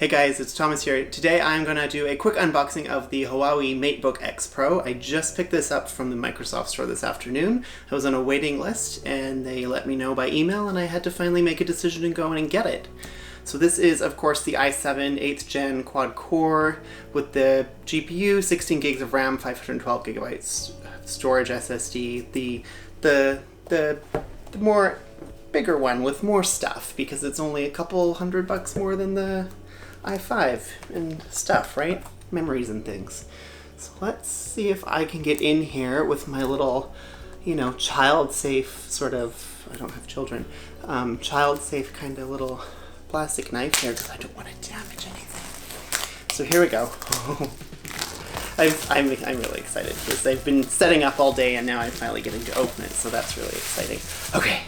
Hey guys, it's Thomas here. Today I'm going to do a quick unboxing of the HUAWEI MateBook X Pro. I just picked this up from the Microsoft store this afternoon. I was on a waiting list and they let me know by email and I had to finally make a decision and go in and get it. So this is of course the i7 8th gen quad core with the GPU, 16 gigs of RAM, 512 gigabytes storage SSD, the more bigger one with more stuff because it's only a couple $100 more than the i5 and stuff, right? Memories and things. So let's see if I can get in here with my little, child-safe sort of, I don't have children, child-safe kind of little plastic knife here because I don't want to damage anything. So here we go. I'm really excited because I've been setting up all day and now I'm finally getting to open it, so that's really exciting. Okay.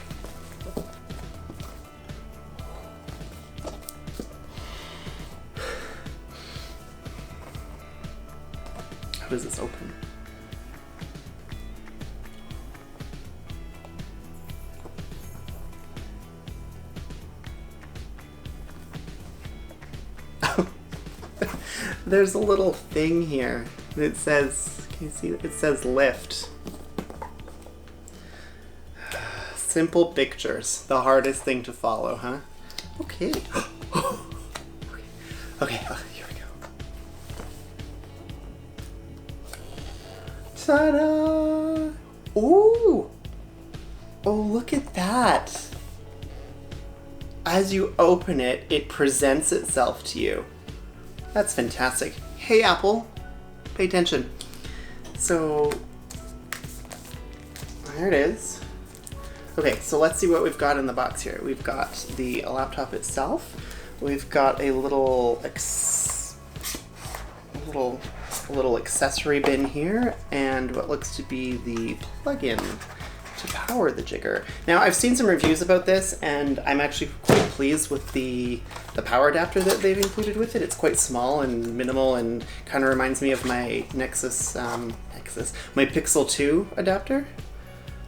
How does this open? There's a little thing here. It says, can you see? It says lift. Simple pictures. The hardest thing to follow, huh? Okay. Okay, here we go. Ta-da! Ooh! Oh, look at that! As you open it, it presents itself to you. That's fantastic. Hey, Apple, pay attention. So, there it is. Okay, so let's see what we've got in the box here. We've got the laptop itself. We've got a little accessory bin here, and what looks to be the plug-in to power the jigger. Now, I've seen some reviews about this, and I'm actually quite pleased with the power adapter that they've included with it. It's quite small and minimal, and kind of reminds me of my my Pixel 2 adapter.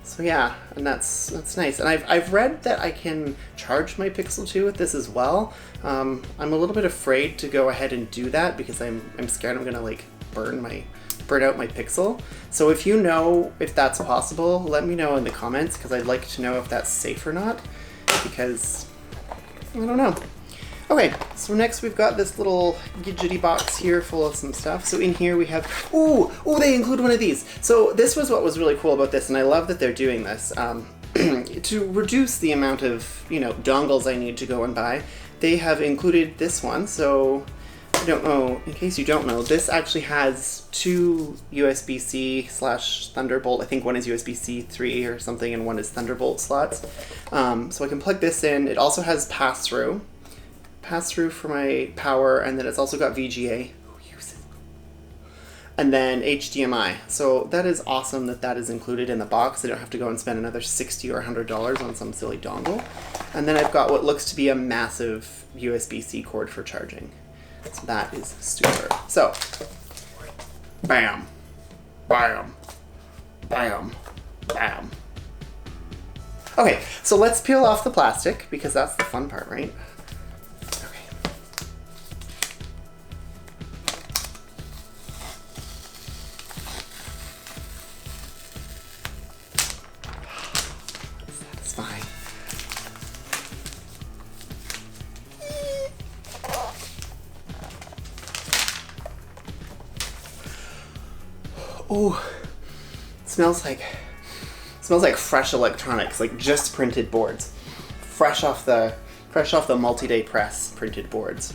So yeah, and that's nice. And I've read that I can charge my Pixel 2 with this as well. I'm a little bit afraid to go ahead and do that because I'm scared I'm gonna like burn out my Pixel. So if you know if that's possible, let me know in the comments because I'd like to know if that's safe or not, because I don't know. Okay, so next we've got this little gadgety box here full of some stuff. So in here we have, they include one of these. So this was what was really cool about this, and I love that they're doing this. To reduce the amount of, dongles I need to go and buy, they have included this one. So I don't know, in case you don't know, this actually has two USB-C / Thunderbolt. I think one is USB-C 3 or something, and one is Thunderbolt slots. So I can plug this in. It also has pass-through for my power, and then it's also got VGA. Who uses? And then HDMI. So that is awesome that is included in the box. I don't have to go and spend another $60 or $100 on some silly dongle. And then I've got what looks to be a massive USB-C cord for charging. So that is super. So, bam, bam, bam, bam. Okay, so let's peel off the plastic because that's the fun part, right? Fine. Oh, smells like fresh electronics, like just printed boards, fresh off the multi-day press printed boards.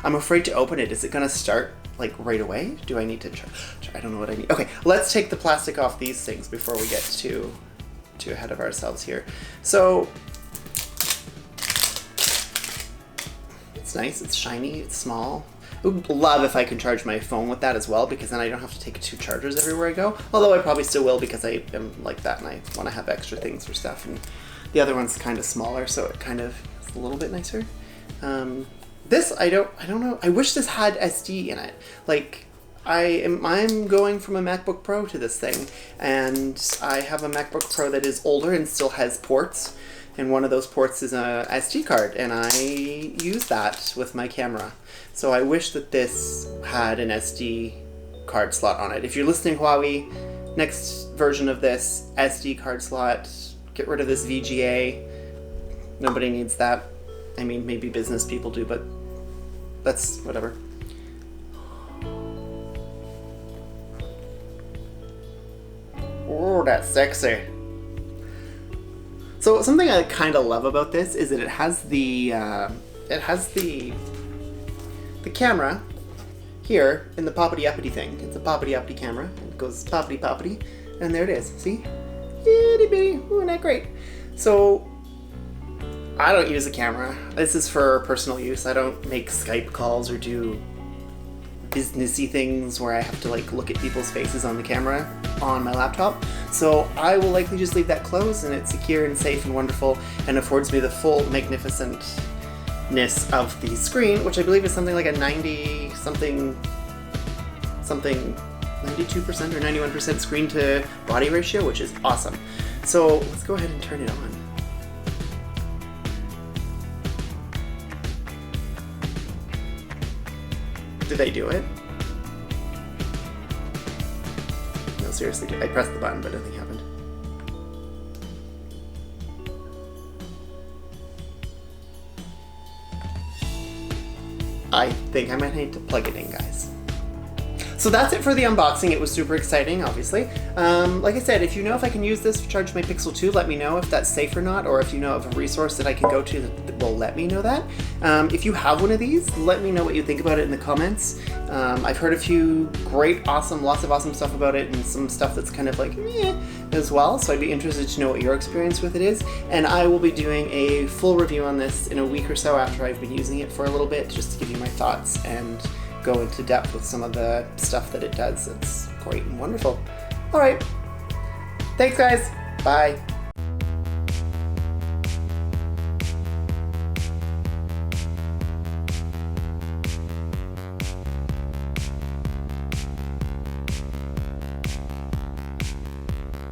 I'm afraid to open it. Is it gonna start like right away? Do I need to try? I don't know what I need. Okay, let's take the plastic off these things before we get too ahead of ourselves here. So it's nice, it's shiny, it's small. I would love if I can charge my phone with that as well, because then I don't have to take two chargers everywhere I go. Although I probably still will because I am like that and I want to have extra things for stuff. And the other one's kind of smaller, so it kind of is a little bit nicer. This, I don't know. I wish this had SD in it. Like, I'm going from a MacBook Pro to this thing, and I have a MacBook Pro that is older and still has ports. and one of those ports is a SD card, and I use that with my camera. So I wish that this had an SD card slot on it. If you're listening, Huawei, next version of this, SD card slot, get rid of this VGA. Nobody needs that. I mean, maybe business people do, but that's whatever. Oh, that's sexy. So something I kind of love about this is that it has the camera here in the poppity-uppity thing. It's a poppity-uppity camera. It goes poppity-poppity, and there it is. See? Itty bitty. Ooh, isn't that great? So I don't use a camera. This is for personal use. I don't make Skype calls or do businessy things where I have to like look at people's faces on the camera on my laptop. So I will likely just leave that closed, and it's secure and safe and wonderful and affords me the full magnificentness of the screen, which I believe is something like a 92% or 91% screen to body ratio, which is awesome. So let's go ahead and turn it on. Did I do it? No, seriously, I pressed the button, but nothing happened. I think I might need to plug it in, guys. So that's it for the unboxing. It was super exciting, obviously. Like I said, if you know if I can use this to charge my Pixel 2, let me know if that's safe or not, or if you know of a resource that I can go to that will let me know that. If you have one of these, let me know what you think about it in the comments. I've heard a few great, awesome, lots of awesome stuff about it, and some stuff that's kind of like meh as well, so I'd be interested to know what your experience with it is. And I will be doing a full review on this in a week or so after I've been using it for a little bit, just to give you my thoughts and go into depth with some of the stuff that it does. It's great and wonderful. All right. Thanks, guys. Bye.